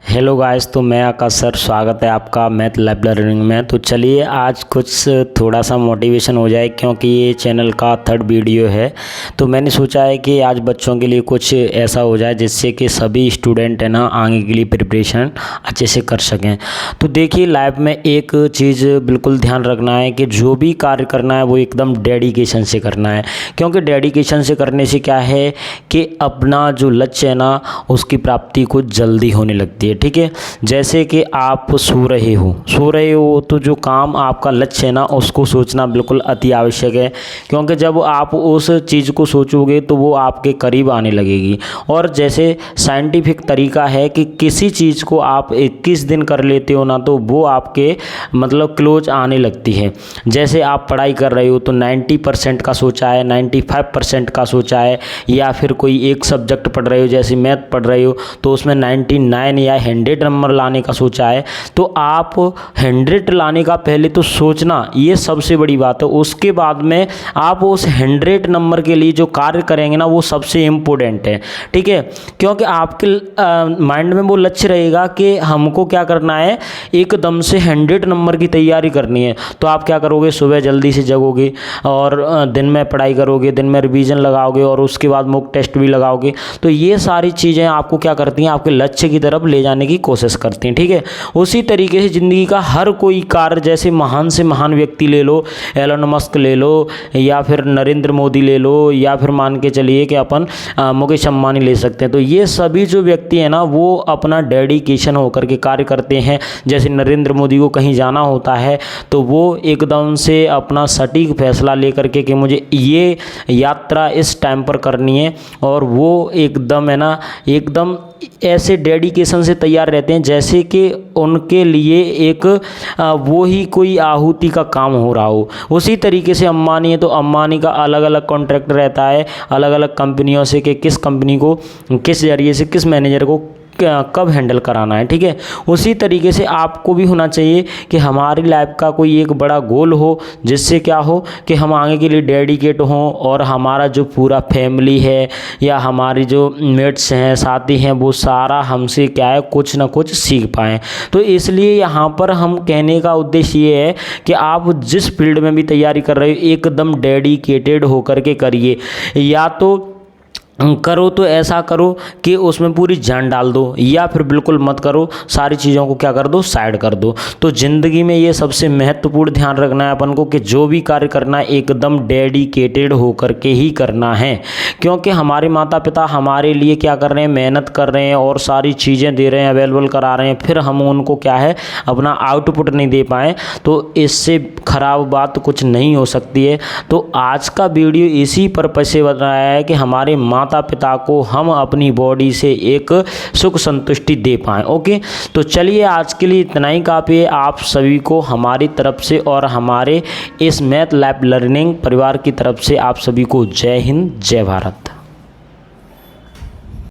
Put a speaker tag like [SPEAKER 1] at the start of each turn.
[SPEAKER 1] Hello guys, तो मैं आकाश sir स्वागत है आपका मैथ लैब लर्निंग में। तो चलिए आज कुछ थोड़ा सा मोटिवेशन हो जाए, क्योंकि ये चैनल का 3rd वीडियो है। तो मैंने सोचा है कि आज बच्चों के लिए कुछ ऐसा हो जाए जिससे कि सभी स्टूडेंट है ना आगे के लिए प्रिपरेशन अच्छे से कर सकें। तो देखिए, लैब में एक चीज़ बिल्कुल ध्यान रखना है कि जो भी कार्य करना है वो एकदम डेडिकेशन से करना है, क्योंकि डेडिकेशन से करने से क्या है कि अपना जो लक्ष्य है ना उसकी प्राप्ति कुछ जल्दी होने लगती है। ठीक है, जैसे कि आप सो रहे हो तो जो काम आपका लक्ष्य है ना उसको सोचना बिल्कुल अति आवश्यक है, क्योंकि जब आप उस चीज़ को सोचोगे तो वो आपके करीब आने लगेगी। और जैसे साइंटिफिक तरीका है कि किसी चीज़ को आप 21 दिन कर लेते हो ना तो वो आपके मतलब क्लोज आने लगती है। जैसे आप पढ़ाई कर रहे हो तो 90% का सोचा है, 95% का सोचा है, या फिर कोई एक सब्जेक्ट पढ़ रहे हो जैसे मैथ पढ़ रहे हो तो उसमें 99 या 100 नंबर लाने का सोचा है। तो आप 100 लाने का पहले तो सोचना, ये सबसे बड़ी बात है। उसके बाद में आप उस 100 नंबर के लिए जो कार्य करेंगे ना वो सबसे इम्पोर्टेंट है। ठीक है, क्योंकि आपके माइंड में वो लक्ष्य रहेगा कि हमको क्या करना है, एकदम से 100 नंबर की तैयारी करनी है। तो आप क्या करोगे, सुबह जल्दी से जगोगे और दिन में पढ़ाई करोगे, दिन में रिवीजन लगाओगे और उसके बाद मॉक टेस्ट भी लगाओगे। तो ये सारी चीज़ें आपको क्या करती हैं, आपके लक्ष्य की तरफ ले जाने की कोशिश करती हैं। ठीक है, उसी तरीके से ज़िंदगी का हर कोई कार्य, जैसे महान से महान व्यक्ति ले लो, एलन मस्क ले लो, या फिर नरेंद्र मोदी ले लो, या फिर मान के चलिए कि अपन मुकेश अंबानी ले सकते हैं। तो ये सभी जो व्यक्ति हैं ना वो अपना डेडिकेशन होकर के कार्य करते हैं। जैसे नरेंद्र मोदी को कहीं जाना होता है तो वो एकदम से अपना सटीक फैसला लेकर के कि मुझे ये यात्रा इस टाइम पर करनी है, और वो एकदम है ना एकदम ऐसे डेडिकेशन से तैयार रहते हैं जैसे कि उनके लिए एक वो ही कोई आहुति का काम हो रहा हो। उसी तरीके से अंबानी है तो अंबानी का अलग अलग कॉन्ट्रैक्ट रहता है अलग अलग कंपनियों से कि किस कंपनी को किस जरिए से किस मैनेजर को कब हैंडल कराना है। ठीक है, उसी तरीके से आपको भी होना चाहिए कि हमारी लाइफ का कोई एक बड़ा गोल हो, जिससे क्या हो कि हम आगे के लिए डेडिकेट हों और हमारा जो पूरा फैमिली है या हमारी जो मेट्स हैं, साथी हैं, वो सारा हमसे क्या है कुछ ना कुछ सीख पाएँ। तो इसलिए यहाँ पर हम कहने का उद्देश्य ये है कि आप जिस फील्ड में भी तैयारी कर रहे हो एकदम डेडिकेटेड होकर के करिए। या तो करो तो ऐसा करो कि उसमें पूरी जान डाल दो, या फिर बिल्कुल मत करो, सारी चीज़ों को क्या कर दो, साइड कर दो। तो ज़िंदगी में ये सबसे महत्वपूर्ण ध्यान रखना है अपन को कि जो भी कार्य करना है एकदम डेडिकेटेड होकर के ही करना है, क्योंकि हमारे माता पिता हमारे लिए क्या कर रहे हैं, मेहनत कर रहे हैं और सारी चीज़ें दे रहे हैं, अवेलेबल करा रहे हैं, फिर हम उनको क्या है अपना आउटपुट नहीं दे पाएँ, तो इससे ख़राब बात कुछ नहीं हो सकती है। तो आज का वीडियो इसी पर्पज से बन रहा है कि हमारे माता पिता को हम अपनी बॉडी से एक सुख संतुष्टि दे पाएँ। ओके, तो चलिए आज के लिए इतना ही काफ़ी है। आप सभी को हमारी तरफ से और हमारे इस मैथ लैब लर्निंग परिवार की तरफ से आप सभी को जय हिंद, जय भारत।